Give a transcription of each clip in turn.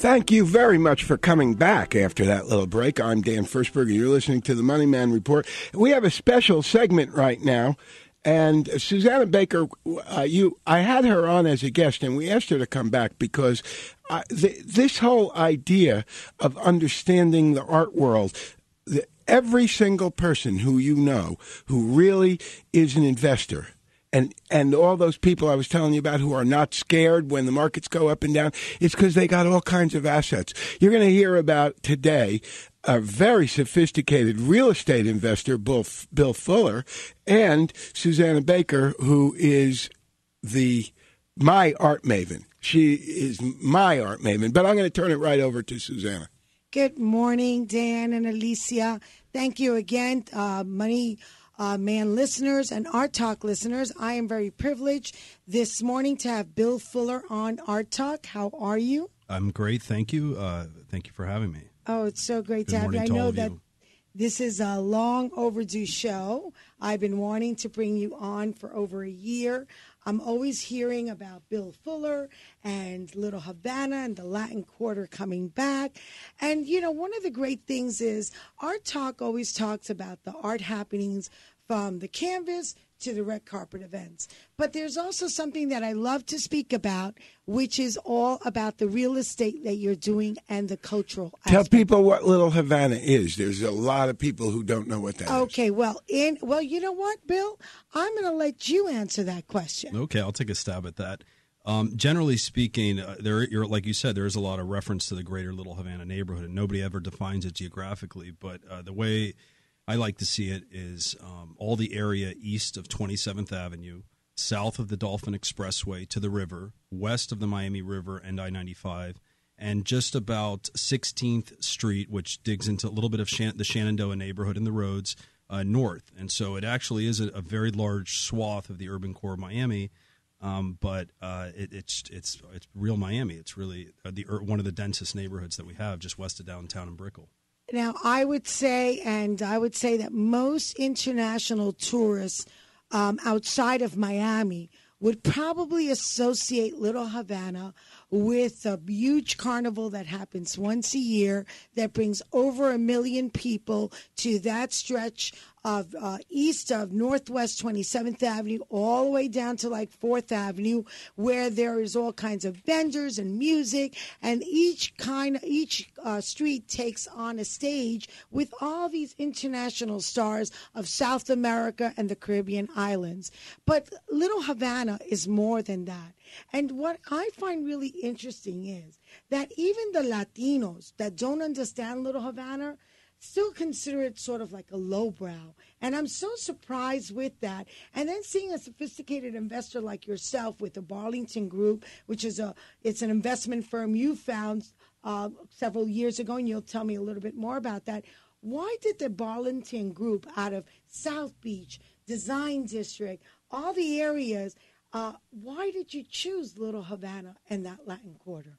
Thank you very much for coming back after that little break. I'm Dan Firstberg, you're listening to the Money Man Report. We have a special segment right now, and Susana Baker, I had her on as a guest, and we asked her to come back because this whole idea of understanding the art world, every single person who you know who really is an investor, and all those people I was telling you about who are not scared when the markets go up and down, it's because they got all kinds of assets. You're going to hear about today a very sophisticated real estate investor, Bill Fuller, and Susana Baker, who is my art maven. She is my art maven, but I'm going to turn it right over to Susana. Good morning, Dan and Alicia. Thank you again, Money Man listeners and Arttalk listeners. I am very privileged this morning to have Bill Fuller on Arttalk. How are you? I'm great. Thank you. Thank you for having me. Oh, it's so great to have you. I know that this is a long overdue show. I've been wanting to bring you on for over a year. I'm always hearing about Bill Fuller and Little Havana and the Latin Quarter coming back. And, you know, one of the great things is Arttalk always talks about the art happenings from the canvas to the red carpet events. But there's also something that I love to speak about, which is all about the real estate that you're doing and the cultural aspect. Tell people what Little Havana is. There's a lot of people who don't know what that is. Okay, well, you know what, Bill? I'm going to let you answer that question. Okay, I'll take a stab at that. Generally speaking, like you said, there is a lot of reference to the greater Little Havana neighborhood, and nobody ever defines it geographically. But the way I like to see it is all the area east of 27th Avenue, south of the Dolphin Expressway to the river, west of the Miami River and I-95, and just about 16th Street, which digs into a little bit of the Shenandoah neighborhood and the roads north. And so it actually is a very large swath of the urban core of Miami, but it's real Miami. It's really one of the densest neighborhoods that we have just west of downtown in Brickell. Now, I would say that most international tourists outside of Miami would probably associate Little Havana with a huge carnival that happens once a year that brings over 1 million people to that stretch of east of Northwest 27th Avenue all the way down to like 4th Avenue, where there is all kinds of vendors and music, and each street takes on a stage with all these international stars of South America and the Caribbean islands. But Little Havana is more than that. And what I find really interesting is that even the Latinos that don't understand Little Havana still consider it sort of like a lowbrow. And I'm so surprised with that. And then seeing a sophisticated investor like yourself with the Barlington Group, which is it's an investment firm you found several years ago, and you'll tell me a little bit more about that. Why did the Barlington Group out of South Beach, Design District, all the areas, why did you choose Little Havana and that Latin Quarter?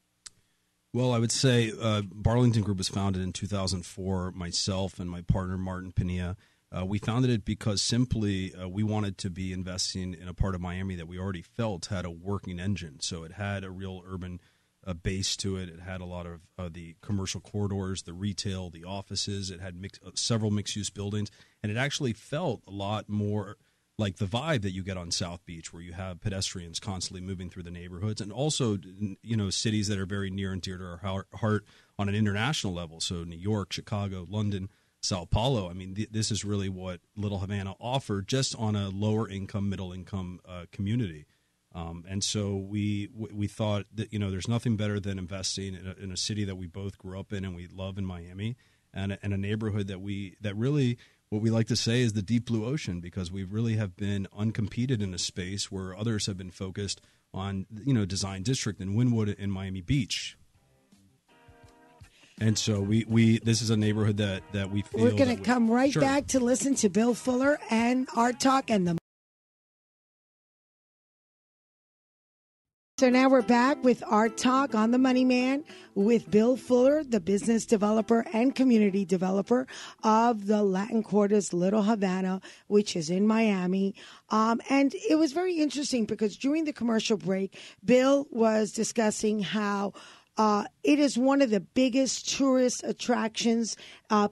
Well, I would say Barlington Group was founded in 2004. Myself and my partner, Martin Pinilla, we founded it because simply we wanted to be investing in a part of Miami that we already felt had a working engine. So it had a real urban base to it. It had a lot of the commercial corridors, the retail, the offices. It had several mixed-use buildings. And it actually felt a lot more like the vibe that you get on South Beach, where you have pedestrians constantly moving through the neighborhoods, and also, you know, cities that are very near and dear to our heart on an international level. So New York, Chicago, London, Sao Paulo. I mean, this is really what Little Havana offered, just on a lower income, middle income community. And so we thought that, you know, there's nothing better than investing in a city that we both grew up in and we love in Miami, and a neighborhood that really. What we like to say is the deep blue ocean, because we really have been uncompeted in a space where others have been focused on, you know, Design District and Wynwood and Miami Beach. And so we this is a neighborhood that we feel. We're going to come right back to listen to Bill Fuller and Arttalk and the. So now we're back with Arttalk on the Money Man with Bill Fuller, the business developer and community developer of the Latin Quarter's Little Havana, which is in Miami. And it was very interesting because during the commercial break, Bill was discussing how It is one of the biggest tourist attractions.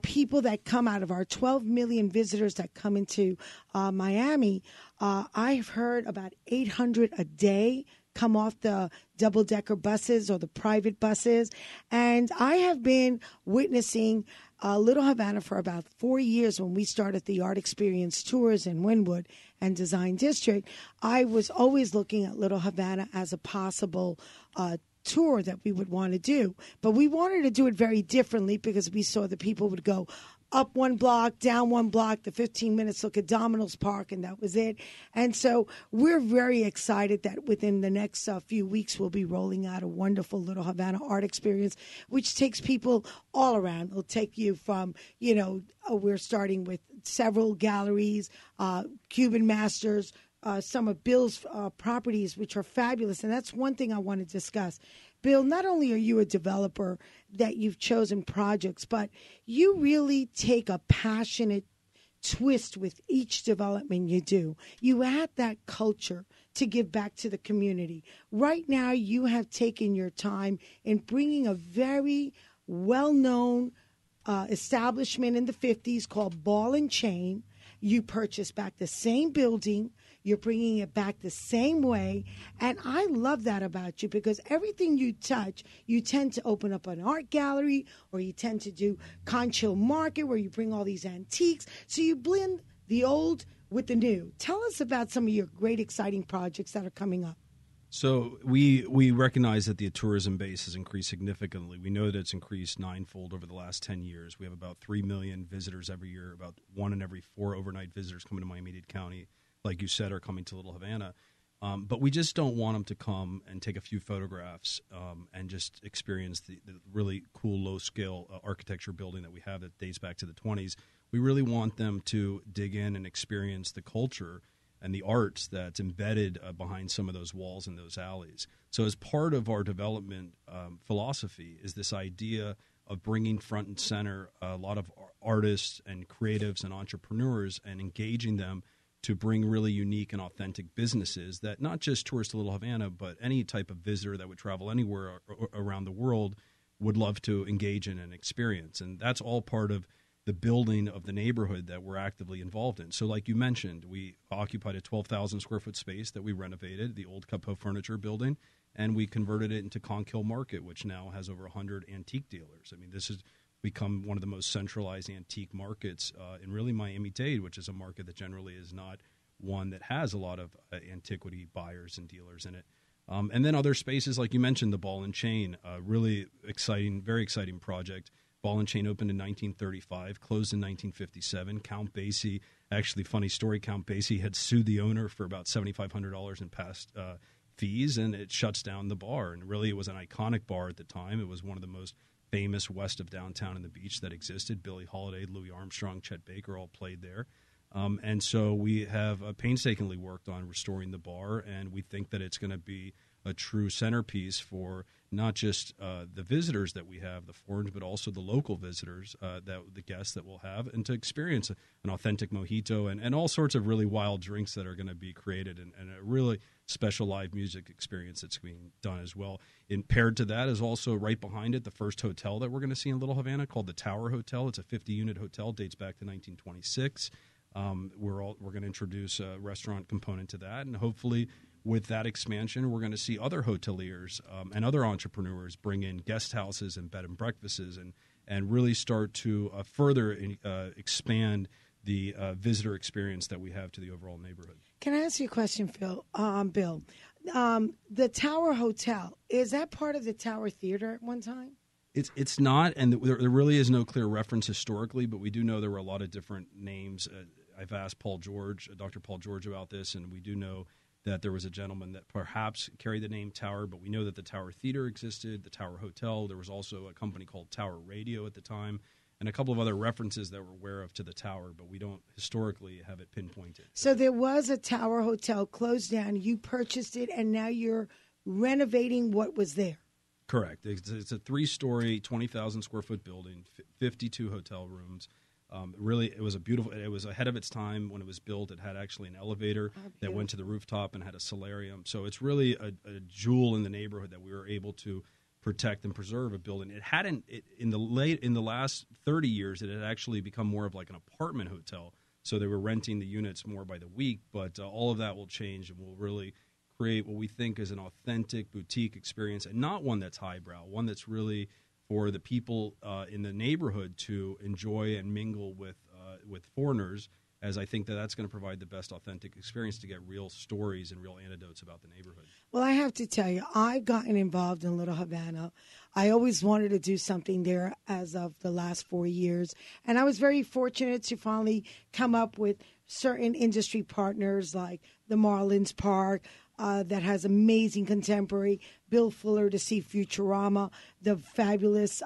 People that come out of our 12 million visitors that come into Miami, I've heard about 800 a day come off the double-decker buses or the private buses. And I have been witnessing Little Havana for about 4 years. When we started the Art Experience Tours in Wynwood and Design District, I was always looking at Little Havana as a possible tour that we would want to do. But we wanted to do it very differently because we saw that people would go up one block, down one block, the 15 minutes, look at Domino's Park, and that was it. And so we're very excited that within the next few weeks, we'll be rolling out a wonderful Little Havana art experience, which takes people all around. It'll take you from, we're starting with several galleries, Cuban masters, some of Bill's properties, which are fabulous. And that's one thing I want to discuss. Bill, not only are you a developer that you've chosen projects, but you really take a passionate twist with each development you do. You add that culture to give back to the community. Right now, you have taken your time in bringing a very well-known establishment in the 50s called Ball and Chain. You purchased back the same building. You're bringing it back the same way. And I love that about you because everything you touch, you tend to open up an art gallery or you tend to do Concho Market where you bring all these antiques. So you blend the old with the new. Tell us about some of your great, exciting projects that are coming up. So we recognize that the tourism base has increased significantly. We know that it's increased ninefold over the last 10 years. We have about 3 million visitors every year, about 1 in every 4 overnight visitors coming to Miami-Dade County, like you said, are coming to Little Havana. But we just don't want them to come and take a few photographs and just experience the really cool low-scale architecture building that we have that dates back to the 20s. We really want them to dig in and experience the culture and the art that's embedded behind some of those walls and those alleys. So as part of our development philosophy is this idea of bringing front and center a lot of artists and creatives and entrepreneurs and engaging them to bring really unique and authentic businesses that not just tourists to Little Havana, but any type of visitor that would travel anywhere around the world would love to engage in and experience. And that's all part of the building of the neighborhood that we're actively involved in. So like you mentioned, we occupied a 12,000 square foot space that we renovated, the old Capo Furniture building, and we converted it into Concho Market, which now has over 100 antique dealers. I mean, this has become one of the most centralized antique markets in really Miami-Dade, which is a market that generally is not one that has a lot of antiquity buyers and dealers in it. And then other spaces, like you mentioned, the Ball and Chain, really exciting, very exciting project. Ball and Chain opened in 1935, closed in 1957. Count Basie, actually funny story, Count Basie had sued the owner for about $7,500 in past fees, and it shuts down the bar. And really it was an iconic bar at the time. It was one of the most famous west of downtown and the beach that existed. Billie Holiday, Louis Armstrong, Chet Baker all played there. And so we have painstakingly worked on restoring the bar, and we think that it's going to be a true centerpiece for not just the visitors that we have, the foreigners, but also the local visitors, the guests that we'll have, and to experience an authentic mojito and all sorts of really wild drinks that are going to be created, and a really special live music experience that's being done as well. And paired to that is also right behind it the first hotel that we're going to see in Little Havana called the Tower Hotel. It's a 50-unit hotel, dates back to 1926. We're going to introduce a restaurant component to that, and hopefully with that expansion, we're going to see other hoteliers and other entrepreneurs bring in guest houses and bed and breakfasts and really start to further expand the visitor experience that we have to the overall neighborhood. Can I ask you a question, Bill? The Tower Hotel, is that part of the Tower Theater at one time? It's not, and there really is no clear reference historically, but we do know there were a lot of different names. I've asked Dr. Paul George about this, and we do know that there was a gentleman that perhaps carried the name Tower, but we know that the Tower Theater existed, the Tower Hotel. There was also a company called Tower Radio at the time, and a couple of other references that we're aware of to the Tower, but we don't historically have it pinpointed. So there was a Tower Hotel closed down. You purchased it, and now you're renovating what was there. Correct. It's a 3-story, 20,000 square foot building, 52 hotel rooms. Really, it was ahead of its time when it was built. It had actually an elevator that went to the rooftop and had a solarium. So it's really a jewel in the neighborhood that we were able to protect and preserve a building. It hadn't in the last 30 years. It had actually become more of like an apartment hotel. So they were renting the units more by the week. But all of that will change, and we'll really create what we think is an authentic boutique experience, and not one that's highbrow, one that's really for the people in the neighborhood to enjoy and mingle with foreigners, as I think that's going to provide the best authentic experience to get real stories and real anecdotes about the neighborhood. Well, I have to tell you, I've gotten involved in Little Havana. I always wanted to do something there as of the last 4 years. And I was very fortunate to finally come up with certain industry partners like the Marlins Park, that has amazing contemporary, Bill Fuller to see Futurama, the fabulous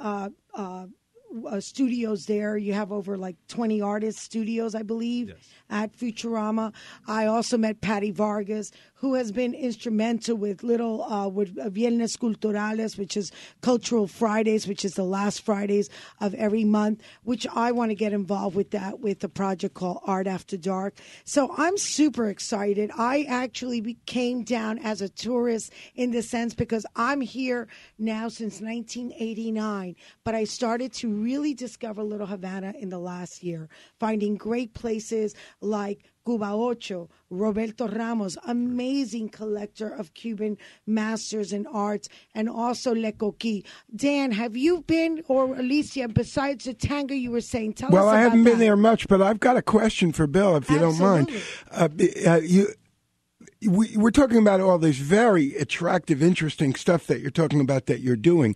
studios there. You have over like 20 artist studios, I believe, yes, at Futurama. I also met Patty Vargas, who has been instrumental with with Viernes Culturales, which is Cultural Fridays, which is the last Fridays of every month, which I want to get involved with that, with a project called Art After Dark. So I'm super excited. I actually came down as a tourist in the sense because I'm here now since 1989, but I started to really discover Little Havana in the last year, finding great places like Cuba Ocho, Roberto Ramos, amazing collector of Cuban masters and arts, and also Le Coquille. Dan, have you been, or Alicia, besides the tango you were saying? Tell us about that. Well, I haven't been there much, but I've got a question for Bill, if you don't mind. We're talking about all this very attractive, interesting stuff that you're talking about that you're doing.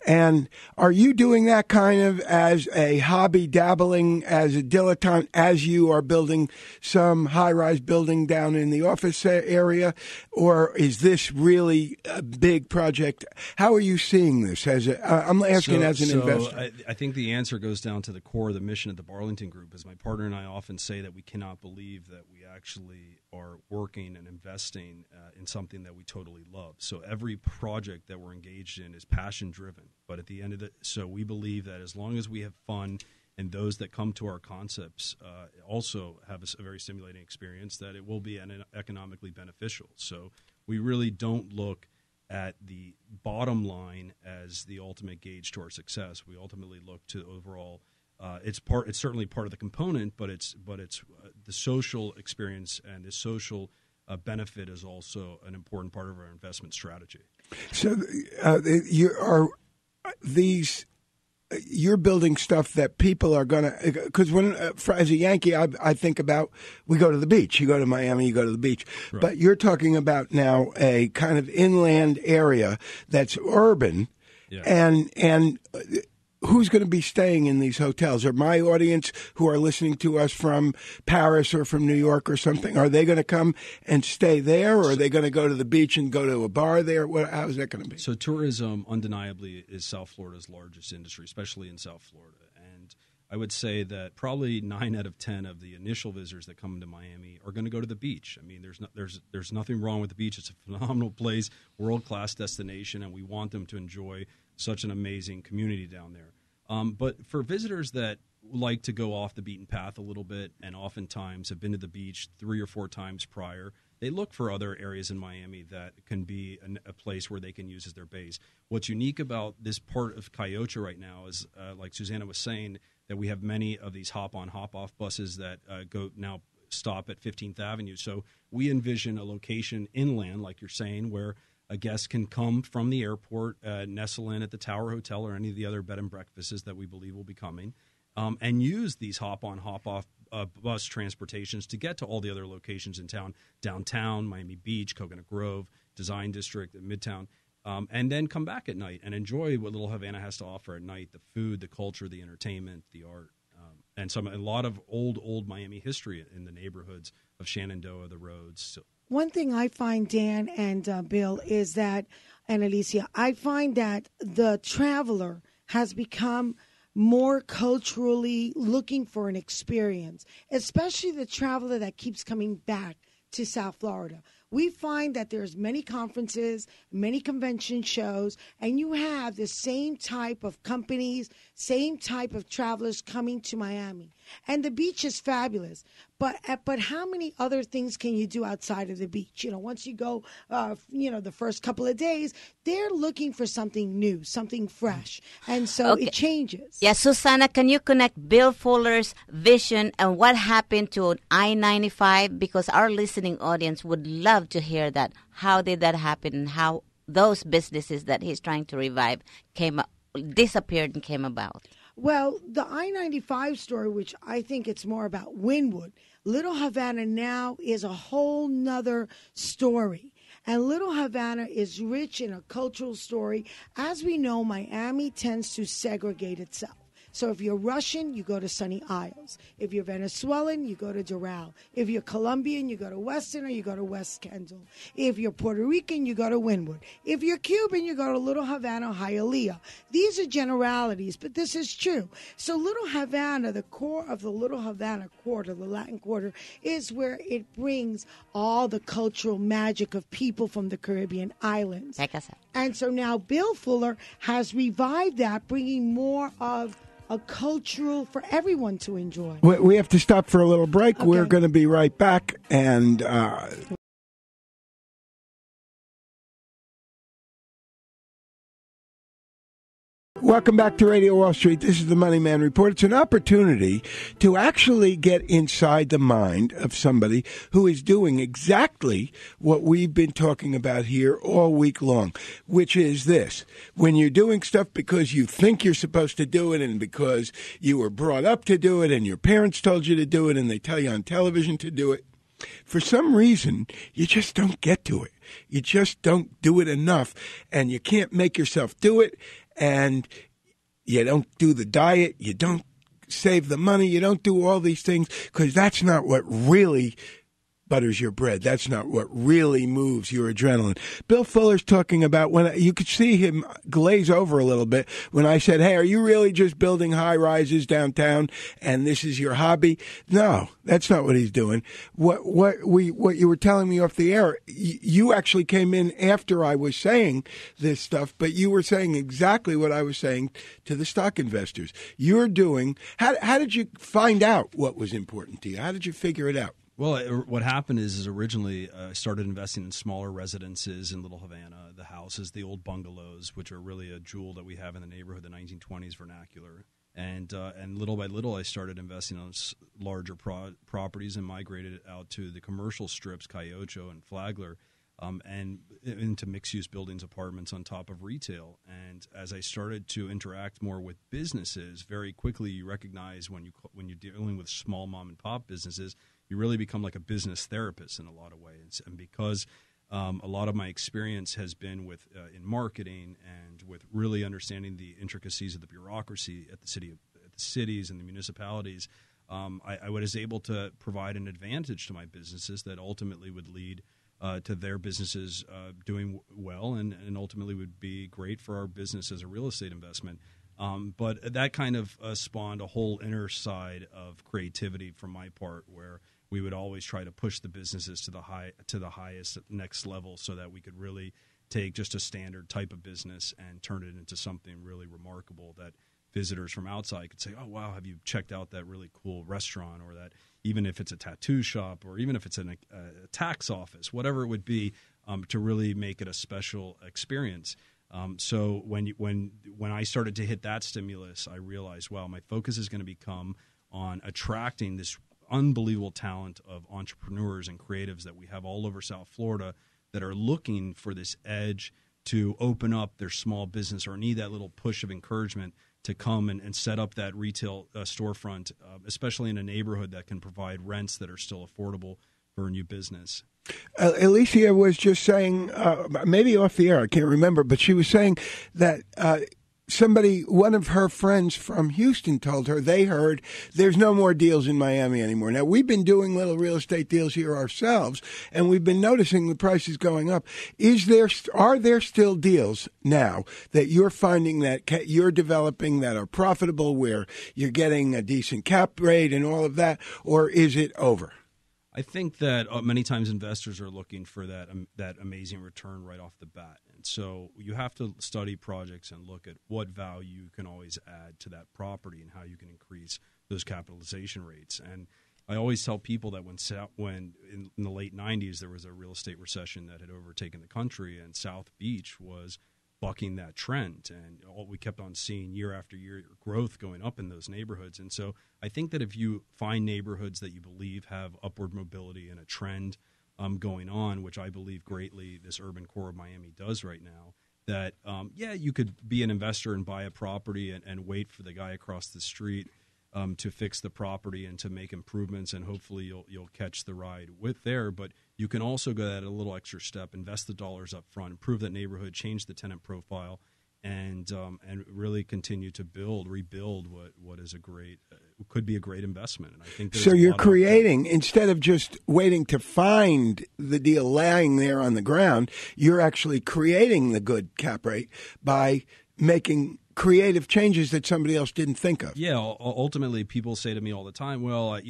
And are you doing that kind of as a hobby, dabbling as a dilettante, as you are building some high-rise building down in the office area? Or is this really a big project? How are you seeing this? I'm asking as an investor. I think the answer goes down to the core of the mission of the Barlington Group. As my partner and I often say, that we cannot believe that we actually are working and investing in something that we totally love. So every project that we're engaged in is passion driven. But at the end of it, so we believe that as long as we have fun and those that come to our concepts also have a very stimulating experience, that it will be economically beneficial. So we really don't look at the bottom line as the ultimate gauge to our success. We ultimately look to overall. It's certainly part of the component, but it's the social experience and the social benefit is also an important part of our investment strategy. So you're building stuff that people are going to, because as a Yankee, I think about, we go to the beach. You go to Miami, you go to the beach. Right. But you're talking about now a kind of inland area that's urban, yeah. and who's going to be staying in these hotels? Are my audience who are listening to us from Paris or from New York or something, are they going to come and stay there, or are they going to go to the beach and go to a bar there? How is that going to be? So tourism undeniably is South Florida's largest industry, especially in South Florida. And I would say that probably 9 out of 10 of the initial visitors that come to Miami are going to go to the beach. I mean, there's nothing wrong with the beach. It's a phenomenal place, world-class destination, and we want them to enjoy such an amazing community down there. But for visitors that like to go off the beaten path a little bit and oftentimes have been to the beach 3 or 4 times prior, they look for other areas in Miami that can be a place where they can use as their base. What's unique about this part of Cayocha right now is, like Susana was saying, that we have many of these hop-on, hop-off buses that stop at 15th Avenue. So we envision a location inland, like you're saying, where a guest can come from the airport, nestle in at the Tower Hotel or any of the other bed and breakfasts that we believe will be coming, and use these hop-on, hop-off bus transportations to get to all the other locations in town, downtown, Miami Beach, Coconut Grove, Design District, Midtown, and then come back at night and enjoy what Little Havana has to offer at night, the food, the culture, the entertainment, the art, and a lot of old Miami history in the neighborhoods of Shenandoah, the roads. So, one thing I find, Dan and Bill, is that, and Alicia, I find that the traveler has become more culturally looking for an experience, especially the traveler that keeps coming back to South Florida. We find that there's many conferences, many convention shows, and you have the same type of companies, same type of travelers coming to Miami. And the beach is fabulous. But how many other things can you do outside of the beach? Once you go, the first couple of days, they're looking for something new, something fresh. And so it changes. Yeah, Susana, can you connect Bill Fuller's vision and what happened to I-95? Because our listening audience would love to hear that. How did that happen and how those businesses that he's trying to revive disappeared and came about? Well, the I-95 story, which I think it's more about Wynwood, Little Havana now is a whole nother story. And Little Havana is rich in a cultural story. As we know, Miami tends to segregate itself. So if you're Russian, you go to Sunny Isles. If you're Venezuelan, you go to Doral. If you're Colombian, you go to Weston or you go to West Kendall. If you're Puerto Rican, you go to Wynwood. If you're Cuban, you go to Little Havana, Hialeah. These are generalities, but this is true. So Little Havana, the core of the Little Havana Quarter, the Latin Quarter, is where it brings all the cultural magic of people from the Caribbean islands. And so now Bill Fuller has revived that, bringing more of a cultural for everyone to enjoy. We have to stop for a little break. Okay. We're going to be right back. And welcome back to Radio Wall Street. This is the Money Man Report. It's an opportunity to actually get inside the mind of somebody who is doing exactly what we've been talking about here all week long, which is this. When you're doing stuff because you think you're supposed to do it and because you were brought up to do it and your parents told you to do it and they tell you on television to do it, for some reason, you just don't get to it. You just don't do it enough, and you can't make yourself do it. And you don't do the diet, you don't save the money, you don't do all these things because that's not what really butters your bread. That's not what really moves your adrenaline. Bill Fuller's talking about when you could see him glaze over a little bit when I said, hey, are you really just building high rises downtown and this is your hobby? No, that's not what he's doing. What you were telling me off the air, you actually came in after I was saying this stuff, but you were saying exactly what I was saying to the stock investors. You're doing, how did you find out what was important to you? How did you figure it out? Well, what happened is originally I started investing in smaller residences in Little Havana, the houses, the old bungalows, which are really a jewel that we have in the neighborhood, the 1920s vernacular. And little by little, I started investing on larger properties and migrated out to the commercial strips, Cayocho and Flagler, and into mixed-use buildings, apartments on top of retail. And as I started to interact more with businesses, very quickly you recognize when you're dealing with small mom-and-pop businesses, you really become like a business therapist in a lot of ways. And because a lot of my experience has been with in marketing and with really understanding the intricacies of the bureaucracy at the cities and the municipalities, I was able to provide an advantage to my businesses that ultimately would lead to their businesses doing well and ultimately would be great for our business as a real estate investment. But that kind of spawned a whole inner side of creativity from my part where we would always try to push the businesses to the highest next level so that we could really take just a standard type of business and turn it into something really remarkable that visitors from outside could say, oh, wow, have you checked out that really cool restaurant, or that even if it's a tattoo shop or even if it's a tax office, whatever it would be, to really make it a special experience. So when I started to hit that stimulus, I realized, wow, my focus is going to become on attracting this unbelievable talent of entrepreneurs and creatives that we have all over South Florida that are looking for this edge to open up their small business or need that little push of encouragement to come and set up that retail storefront, especially in a neighborhood that can provide rents that are still affordable for a new business. Alicia was just saying, maybe off the air, I can't remember, but she was saying that one of her friends from Houston told her they heard there's no more deals in Miami anymore. Now, we've been doing little real estate deals here ourselves, and we've been noticing the prices going up. Are there still deals now that you're finding that you're developing that are profitable, where you're getting a decent cap rate and all of that, or is it over? I think that many times investors are looking for that amazing return right off the bat. And so you have to study projects and look at what value you can always add to that property and how you can increase those capitalization rates. And I always tell people that when in the late 90s there was a real estate recession that had overtaken the country, and South Beach was bucking that trend, and we kept on seeing year after year growth going up in those neighborhoods. And so I think that if you find neighborhoods that you believe have upward mobility and a trend going on, which I believe greatly this urban core of Miami does right now, that you could be an investor and buy a property and wait for the guy across the street to fix the property and to make improvements, and hopefully you'll catch the ride with there. But you can also go that a little extra step, invest the dollars up front, improve that neighborhood, change the tenant profile, and really continue to rebuild what is could be a great investment. And I think so. You're creating, instead of just waiting to find the deal laying there on the ground, you're actually creating the good cap rate by making creative changes that somebody else didn't think of. Yeah, ultimately, people say to me all the time, "Well, I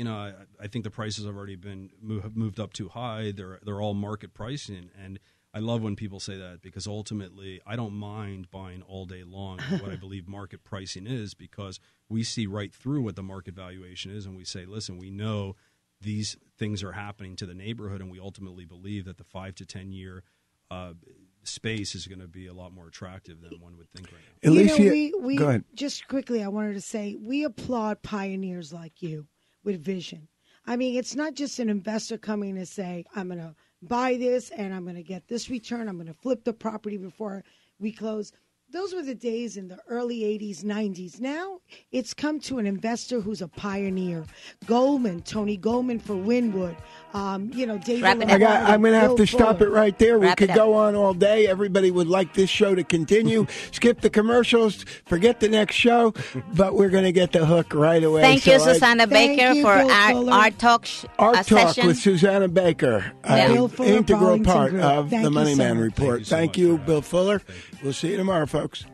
think the prices have already been moved up too high. They're all market pricing." And I love when people say that, because ultimately, I don't mind buying all day long what I believe market pricing is, because we see right through what the market valuation is, and we say, "Listen, we know these things are happening to the neighborhood, and we ultimately believe that the 5 to 10 year space is going to be a lot more attractive than one would think right now." Alicia, we go ahead. Just quickly, I wanted to say we applaud pioneers like you with vision. I mean, it's not just an investor coming to say, "I'm going to buy this and I'm going to get this return. I'm going to flip the property before we close." Those were the days in the early 80s, 90s. Now it's come to an investor who's a pioneer. Tony Goldman for Wynwood. David. Wrap it up. I'm going to have to stop it right there. We Wrap could it up. go on all day. Everybody would like this show to continue. Skip the commercials. Forget the next show. But we're going to get the hook right away. Thank you, Susana Thank Baker, you, for Bill our Fuller. Arttalk Art Talk session. with Susana Baker, Bill an Fuller, integral Burlington part Group. of Thank the you Money so Man much. Report. Thank you so Thank much you, for Bill having me. Fuller. Thank you. We'll see you tomorrow, folks.